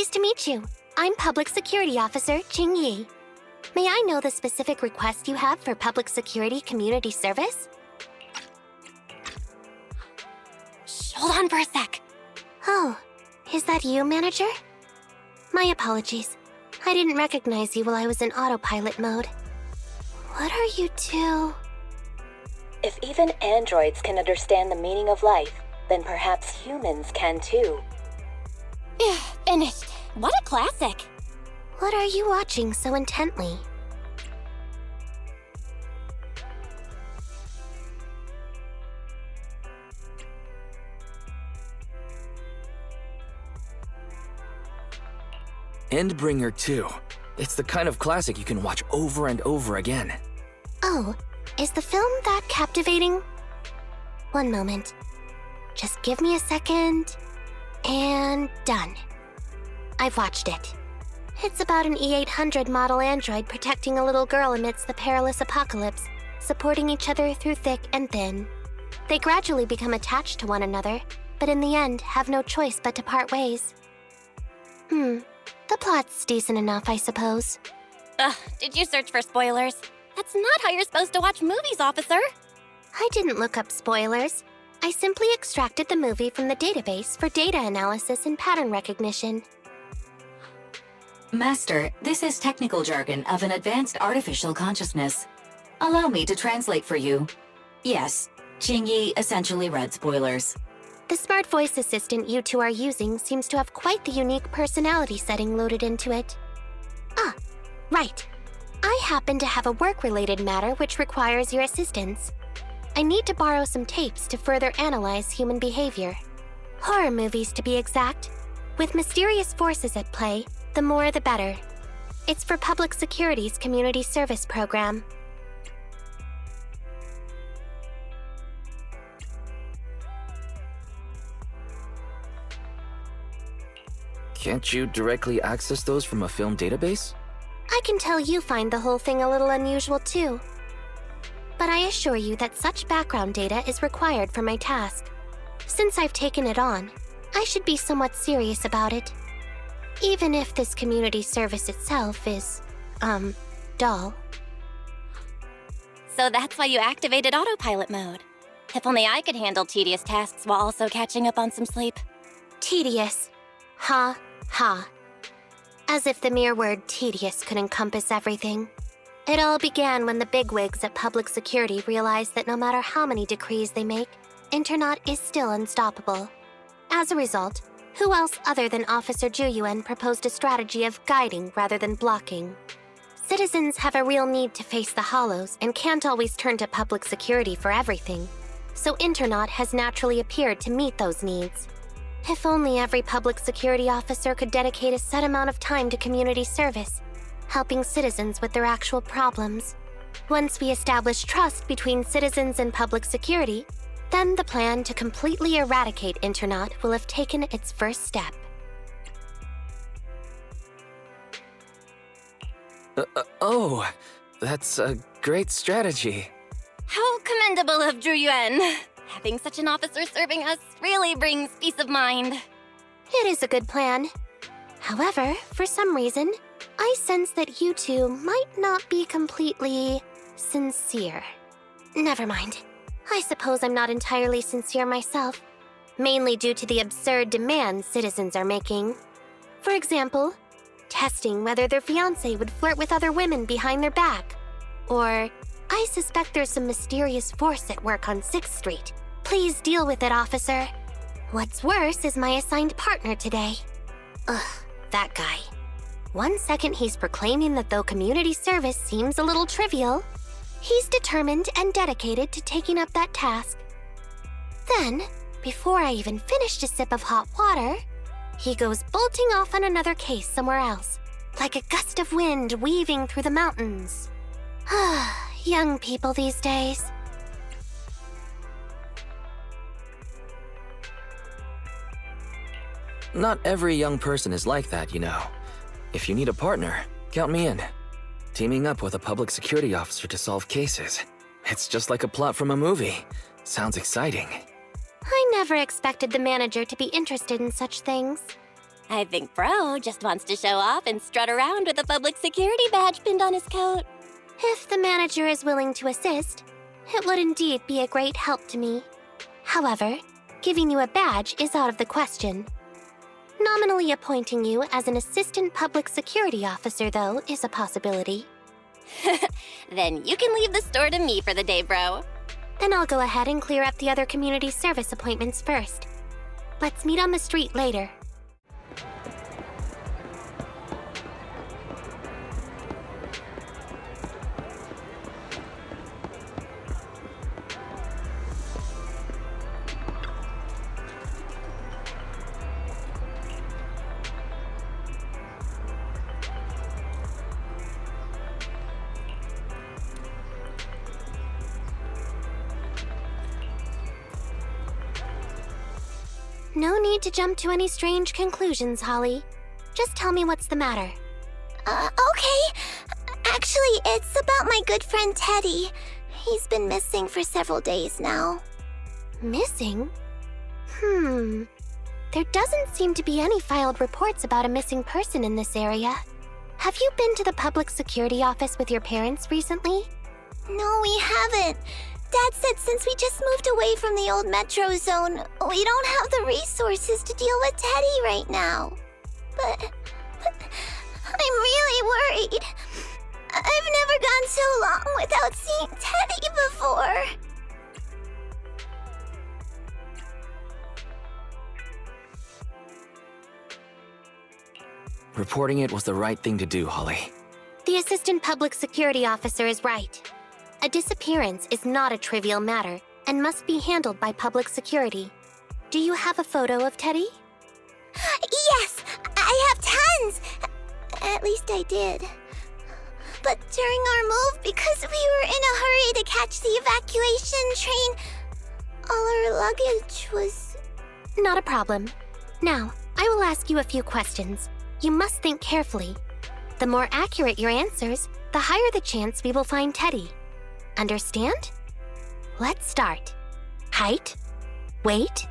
Pleased to meet you. I'm Public Security Officer Qingyi. May I know the specific request you have for public security community service? Shh, hold on for a sec. Oh, is that you, Manager? My apologies. I didn't recognize you while I was in autopilot mode. What are you two? If even androids can understand the meaning of life, then perhaps humans can too. Finished. What a classic. What are you watching so intently? Endbringer 2. It's the kind of classic you can watch over and over again. Oh, is the film that captivating? One moment. Just give me a second. And done. I've watched it. It's about an E800 model android protecting a little girl amidst the perilous apocalypse, supporting each other through thick and thin. They gradually become attached to one another, but in the end have no choice but to part ways. The plot's decent enough, I suppose. Did you search for spoilers? That's not how you're supposed to watch movies, officer. I didn't look up spoilers. I simply extracted the movie from the database for data analysis and pattern recognition. Master, this is technical jargon of an advanced artificial consciousness. Allow me to translate for you. Yes, Qingyi essentially read spoilers. The smart voice assistant you two are using seems to have quite the unique personality setting loaded into it. Ah, right. I happen to have a work-related matter which requires your assistance. I need to borrow some tapes to further analyze human behavior. Horror movies, to be exact. With mysterious forces at play, the more the better. It's for Public Security's community service program. Can't you directly access those from a film database? I can tell you find the whole thing a little unusual too. But I assure you that such background data is required for my task. Since I've taken it on, I should be somewhat serious about it. Even if this community service itself is, dull. So that's why you activated autopilot mode. If only I could handle tedious tasks while also catching up on some sleep. Tedious. Ha, ha. As if the mere word tedious could encompass everything. It all began when the bigwigs at Public Security realized that no matter how many decrees they make, Internet is still unstoppable. As a result, who else other than Officer Juyuan proposed a strategy of guiding rather than blocking? Citizens have a real need to face the hollows and can't always turn to Public Security for everything, so Internet has naturally appeared to meet those needs. If only every Public Security officer could dedicate a set amount of time to community service, helping citizens with their actual problems. Once we establish trust between citizens and Public Security, then the plan to completely eradicate Internet will have taken its first step. Oh, that's a great strategy. How commendable of Juyuan. Having such an officer serving us really brings peace of mind. It is a good plan. However, for some reason, I sense that you two might not be completely sincere. Never mind. I suppose I'm not entirely sincere myself, mainly due to the absurd demands citizens are making. For example, testing whether their fiancé would flirt with other women behind their back. Or, I suspect there's some mysterious force at work on 6th Street. Please deal with it, officer. What's worse is my assigned partner today. Ugh, that guy. One second he's proclaiming that though community service seems a little trivial, he's determined and dedicated to taking up that task. Then, before I even finished a sip of hot water, he goes bolting off on another case somewhere else, like a gust of wind weaving through the mountains. Young people these days. Not every young person is like that, you know. If you need a partner, count me in. Teaming up with a public security officer to solve cases. It's just like a plot from a movie. Sounds exciting. I never expected the manager to be interested in such things. I think Bro just wants to show off and strut around with a public security badge pinned on his coat. If the manager is willing to assist, it would indeed be a great help to me. However, giving you a badge is out of the question. Nominally appointing you as an assistant public security officer, though, is a possibility. Then you can leave the store to me for the day, Bro. Then I'll go ahead and clear up the other community service appointments first. Let's meet on the street later. No need to jump to any strange conclusions, Holly. Just tell me what's the matter. Okay. Actually, it's about my good friend Teddy. He's been missing for several days now. Missing? There doesn't seem to be any filed reports about a missing person in this area. Have you been to the public security office with your parents recently? No, we haven't. Dad said since we just moved away from the old metro zone, we don't have the resources to deal with Teddy right now. But I'm really worried. I've never gone so long without seeing Teddy before. Reporting it was the right thing to do, Holly. The assistant public security officer is right. A disappearance is not a trivial matter and must be handled by public security. Do you have a photo of Teddy? Yes, I have tons. At least I did. But during our move, because we were in a hurry to catch the evacuation train, all our luggage was... Not a problem. Now, I will ask you a few questions. You must think carefully. The more accurate your answers, the higher the chance we will find Teddy. Understand? Let's start. Height? Weight?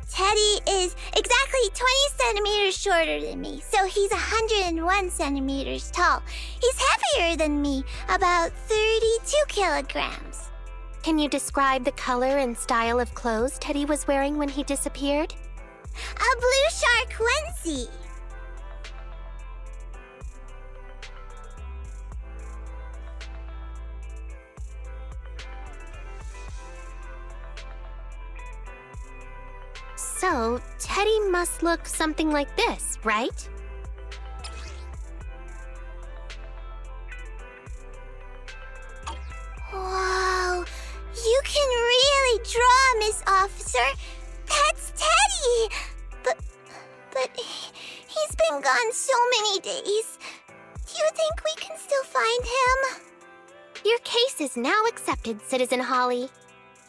Teddy is exactly 20 centimeters shorter than me, so he's 101 centimeters tall. He's heavier than me, about 32 kilograms. Can you describe the color and style of clothes Teddy was wearing when he disappeared? A blue shark onesie. So, Teddy must look something like this, right? Whoa, you can really draw, Miss Officer. That's Teddy. But he's been gone so many days. Do you think we can still find him? Your case is now accepted, Citizen Holly.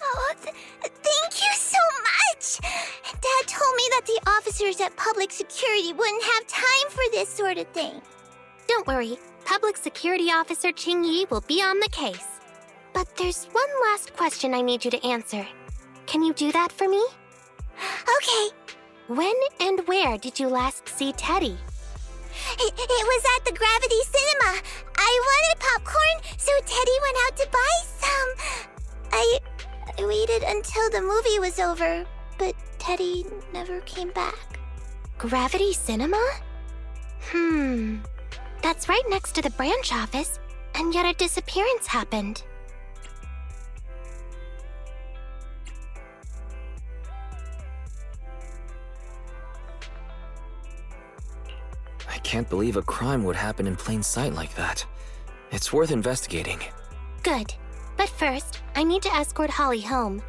Oh, thank you so much! Dad told me that the officers at Public Security wouldn't have time for this sort of thing. Don't worry, Public Security Officer Qingyi will be on the case. But there's one last question I need you to answer. Can you do that for me? Okay. When and where did you last see Teddy? It was at the Gravity Cinema. I wanted popcorn, so Teddy went out to buy some. I waited until the movie was over, but Teddy never came back. Gravity Cinema? That's right next to the branch office, and yet a disappearance happened. I can't believe a crime would happen in plain sight like that. It's worth investigating. Good. But first, I need to escort Holly home.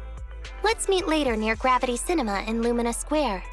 Let's meet later near Gravity Cinema in Lumina Square.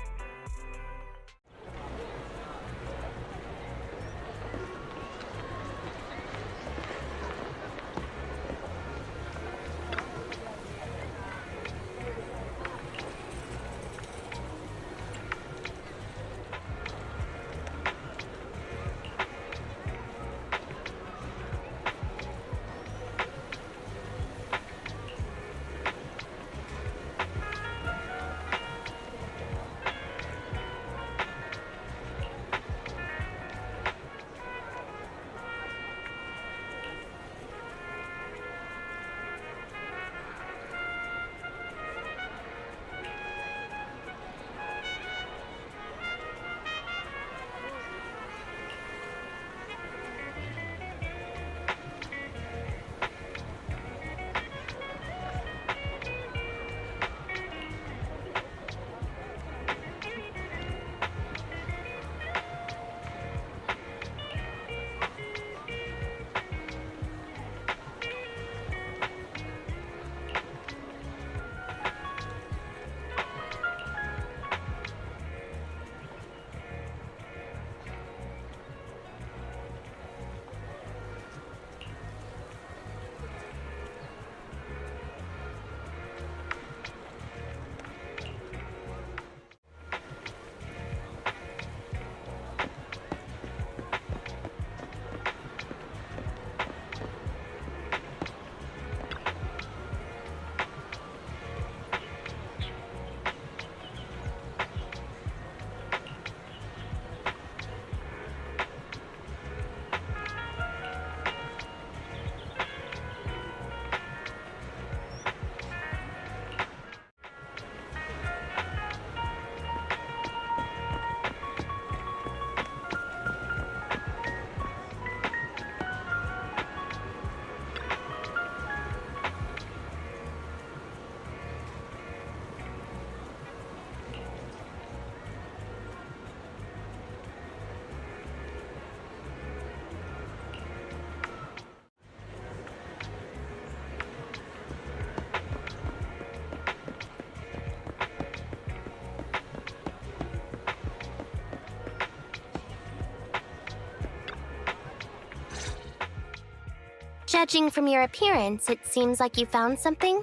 Judging from your appearance, it seems like you found something.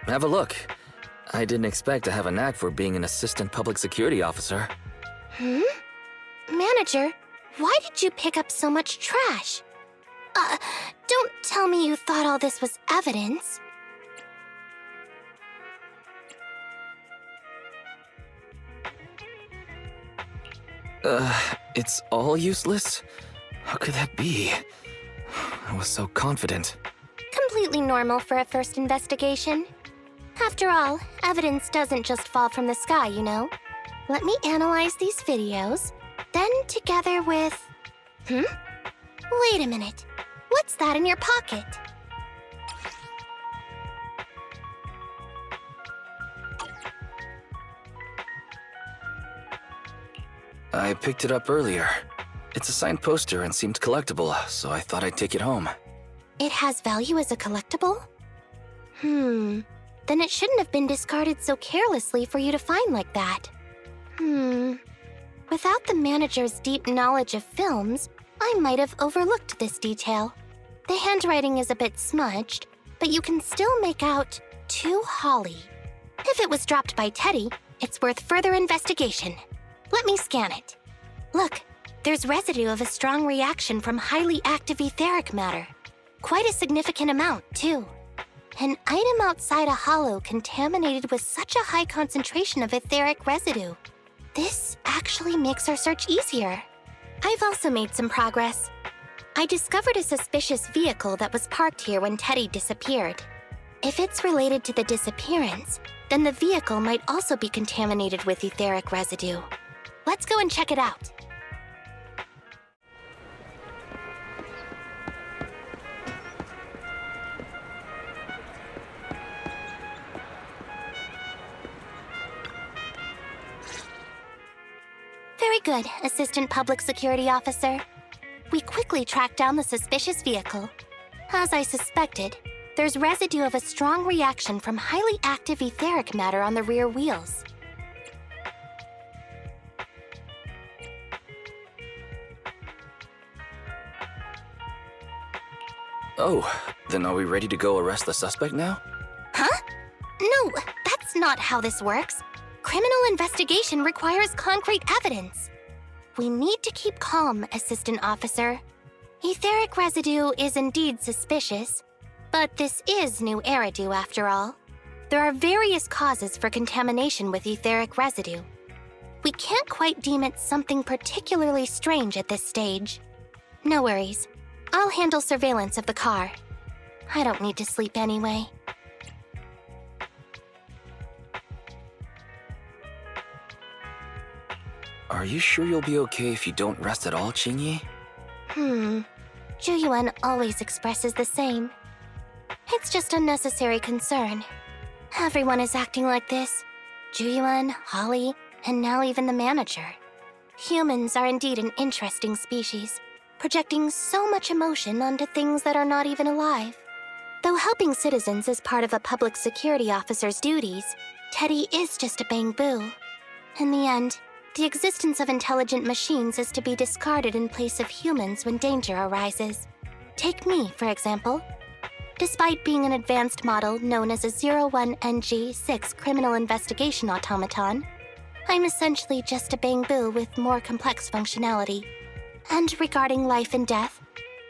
Have a look. I didn't expect to have a knack for being an assistant public security officer. Manager, why did you pick up so much trash? Don't tell me you thought all this was evidence. It's all useless? How could that be? I was so confident. Completely normal for a first investigation. After all, evidence doesn't just fall from the sky, you know. Let me analyze these videos, then together with... Wait a minute. What's that in your pocket? I picked it up earlier. It's a signed poster and seemed collectible, so I thought I'd take it home. It has value as a collectible? Then it shouldn't have been discarded so carelessly for you to find like that. Without the manager's deep knowledge of films, I might have overlooked this detail. The handwriting is a bit smudged, but you can still make out "To Holly." If it was dropped by Teddy, it's worth further investigation. Let me scan it. Look, there's residue of a strong reaction from highly active etheric matter. Quite a significant amount, too. An item outside a hollow contaminated with such a high concentration of etheric residue. This actually makes our search easier. I've also made some progress. I discovered a suspicious vehicle that was parked here when Teddy disappeared. If it's related to the disappearance, then the vehicle might also be contaminated with etheric residue. Let's go and check it out. Very good, Assistant Public Security Officer. We quickly tracked down the suspicious vehicle. As I suspected, there's residue of a strong reaction from highly active etheric matter on the rear wheels. Oh, then are we ready to go arrest the suspect now? Huh? No, that's not how this works. Criminal investigation requires concrete evidence. We need to keep calm, Assistant Officer. Etheric residue is indeed suspicious, but this is new Eridu after all. There are various causes for contamination with etheric residue. We can't quite deem it something particularly strange at this stage. No worries. I'll handle surveillance of the car. I don't need to sleep anyway. Are you sure you'll be okay if you don't rest at all, Qingyi? Zhu always expresses the same. It's just unnecessary concern. Everyone is acting like this. Zhu, Holly, and now even the manager. Humans are indeed an interesting species, projecting so much emotion onto things that are not even alive. Though helping citizens is part of a public security officer's duties, Teddy is just a Bangboo. In the end, the existence of intelligent machines is to be discarded in place of humans when danger arises. Take me, for example. Despite being an advanced model known as a 01NG6 criminal investigation automaton, I'm essentially just a Bangboo with more complex functionality. And regarding life and death,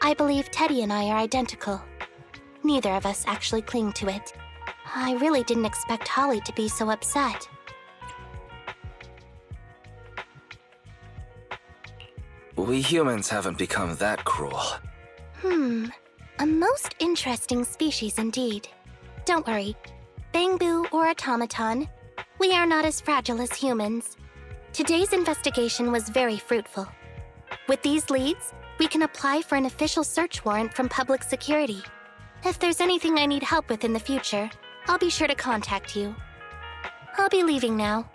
I believe Teddy and I are identical. Neither of us actually cling to it. I really didn't expect Holly to be so upset. We humans haven't become that cruel. A most interesting species indeed. Don't worry, Bangboo or automaton, we are not as fragile as humans. Today's investigation was very fruitful. With these leads, we can apply for an official search warrant from public security. If there's anything I need help with in the future, I'll be sure to contact you. I'll be leaving now.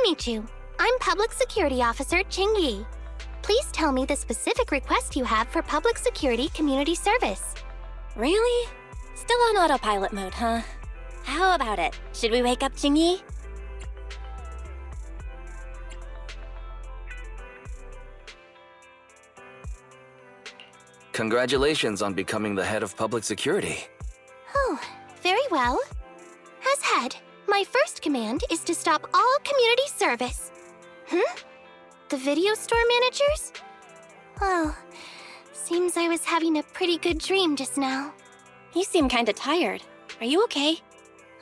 meet you. I'm Public Security Officer Qingyi. Please tell me the specific request you have for public security community service. Really? Still on autopilot mode, huh? How about it? Should we wake up Qingyi? Congratulations on becoming the head of public security. Oh, very well. As head, my first command is to stop all community service. The video store managers? Oh, seems I was having a pretty good dream just now. You seem kinda tired. Are you okay?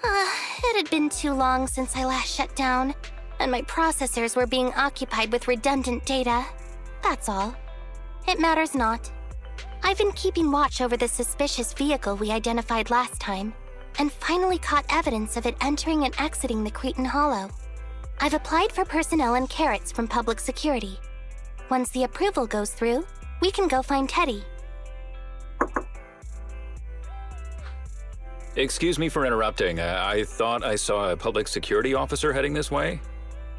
It had been too long since I last shut down, and my processors were being occupied with redundant data. That's all. It matters not. I've been keeping watch over the suspicious vehicle we identified last time, and finally caught evidence of it entering and exiting the Cretan Hollow. I've applied for personnel and carrots from public security. Once the approval goes through, we can go find Teddy. Excuse me for interrupting. I thought I saw a public security officer heading this way.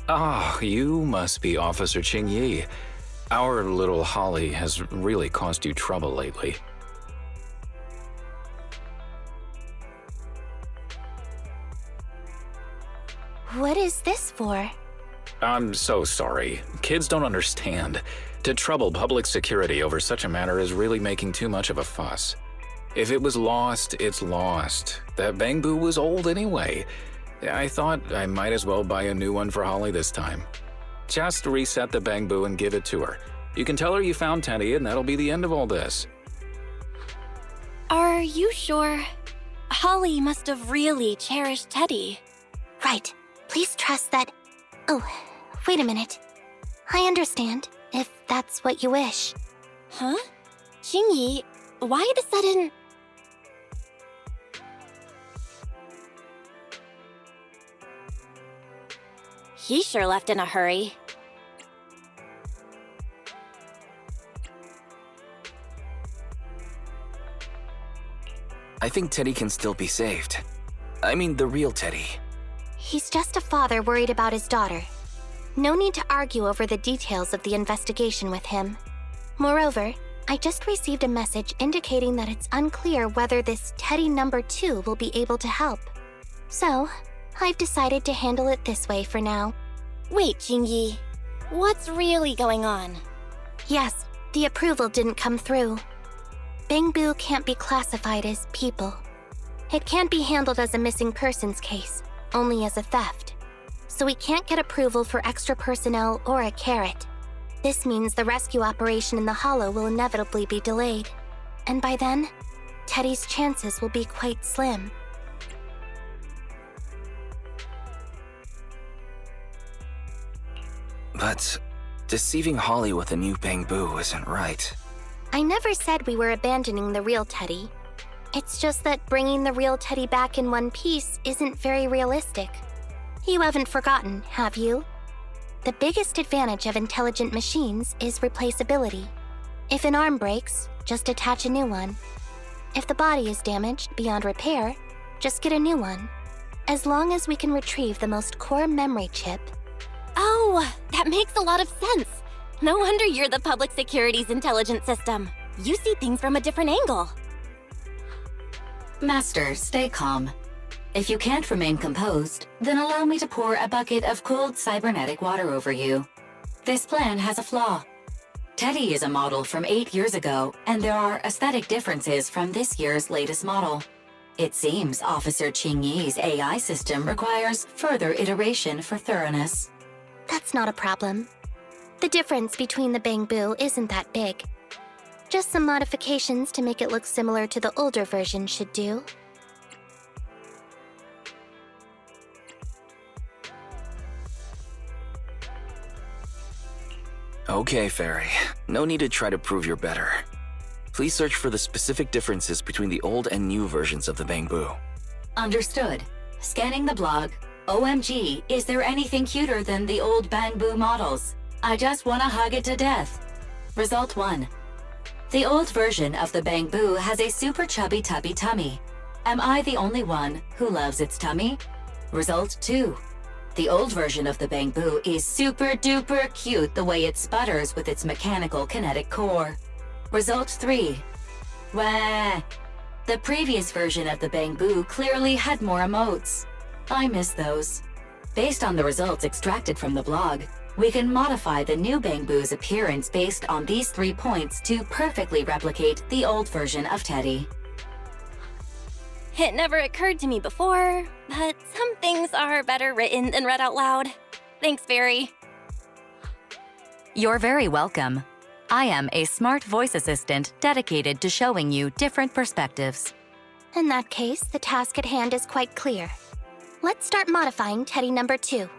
Ah, you must be Officer Qingyi. Our little Holly has really caused you trouble lately. What is this for? I'm so sorry. Kids don't understand. To trouble public security over such a matter is really making too much of a fuss. If it was lost, it's lost. That Bangboo was old anyway. I thought I might as well buy a new one for Holly this time. Just reset the Bangboo and give it to her. You can tell her you found Teddy and that'll be the end of all this. Are you sure? Holly must have really cherished Teddy. Right. Please trust that... Oh, wait a minute. I understand, if that's what you wish. Huh? Qingyi, why the sudden... He sure left in a hurry. I think Teddy can still be saved. I mean, the real Teddy. He's just a father worried about his daughter. No need to argue over the details of the investigation with him. Moreover, I just received a message indicating that it's unclear whether this Teddy number 2 will be able to help. So, I've decided to handle it this way for now. Wait, Qingyi. What's really going on? Yes, the approval didn't come through. Bangboo can't be classified as people. It can't be handled as a missing persons case, only as a theft. So we can't get approval for extra personnel or a carrot. This means the rescue operation in the Hollow will inevitably be delayed. And by then, Teddy's chances will be quite slim. But deceiving Holly with a new Bangboo isn't right. I never said we were abandoning the real Teddy. It's just that bringing the real Teddy back in one piece isn't very realistic. You haven't forgotten, have you? The biggest advantage of intelligent machines is replaceability. If an arm breaks, just attach a new one. If the body is damaged beyond repair, just get a new one. As long as we can retrieve the most core memory chip. Oh, that makes a lot of sense. No wonder you're the public security's intelligence system. You see things from a different angle. Master, stay calm. If you can't remain composed, then allow me to pour a bucket of cold cybernetic water over you. This plan has a flaw. Teddy is a model from 8 years ago, and there are aesthetic differences from this year's latest model. It seems Officer Qingyi's AI system requires further iteration for thoroughness. That's not a problem. The difference between the Bangboo isn't that big. Just some modifications to make it look similar to the older version should do. Okay, Fairy. No need to try to prove you're better. Please search for the specific differences between the old and new versions of the Bangboo. Understood. Scanning the blog. OMG, is there anything cuter than the old Bangboo models? I just wanna hug it to death. Result 1. The old version of the Bangboo has a super chubby tubby tummy. Am I the only one who loves its tummy? Result 2. The old version of the Bangboo is super duper cute the way it sputters with its mechanical kinetic core. Result 3. Wah! The previous version of the Bangboo clearly had more emotes. I miss those. Based on the results extracted from the blog, we can modify the new Bangboo's appearance based on these 3 points to perfectly replicate the old version of Teddy. It never occurred to me before, but some things are better written than read out loud. Thanks, Barry. You're very welcome. I am a smart voice assistant dedicated to showing you different perspectives. In that case, the task at hand is quite clear. Let's start modifying Teddy number 2.